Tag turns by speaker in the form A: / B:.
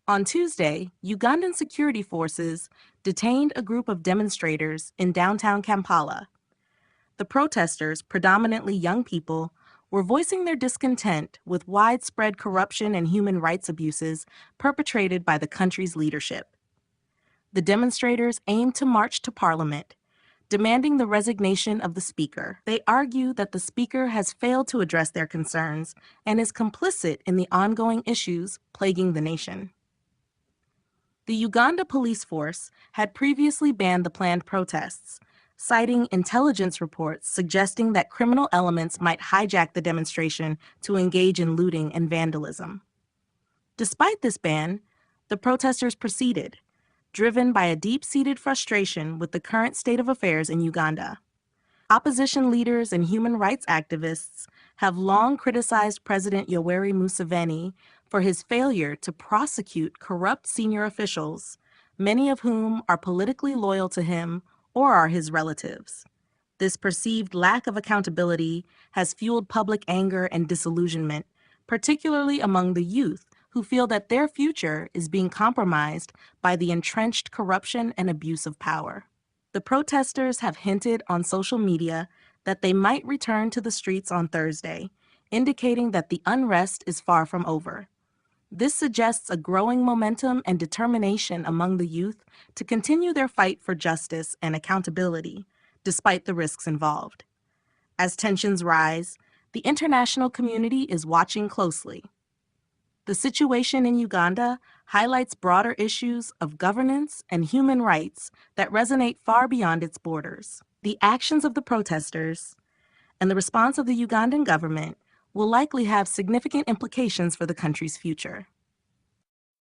A: On Tuesday, Ugandan security forces detained a group of demonstrators in downtown Kampala. The protesters, predominantly young people, were voicing their discontent with widespread corruption and human rights abuses perpetrated by the country's leadership. The demonstrators aimed to march to Parliament, demanding the resignation of the Speaker. They argue that the Speaker has failed to address their concerns and is complicit in the ongoing issues plaguing the nation. The Uganda police force had previously banned the planned protests, citing intelligence reports suggesting that criminal elements might hijack the demonstration to engage in looting and vandalism. Despite this ban, the protesters proceeded, driven by a deep-seated frustration with the current state of affairs in Uganda. Opposition leaders and human rights activists have long criticized President Yoweri Museveni for his failure to prosecute corrupt senior officials, many of whom are politically loyal to him or are his relatives. This perceived lack of accountability has fueled public anger and disillusionment, particularly among the youth who feel that their future is being compromised by the entrenched corruption and abuse of power. The protesters have hinted on social media that they might return to the streets on Thursday, indicating that the unrest is far from over. This suggests a growing momentum and determination among the youth to continue their fight for justice and accountability, despite the risks involved. As tensions rise, the international community is watching closely. The situation in Uganda highlights broader issues of governance and human rights that resonate far beyond its borders. The actions of the protesters and the response of the Ugandan government will likely have significant implications for the country's future.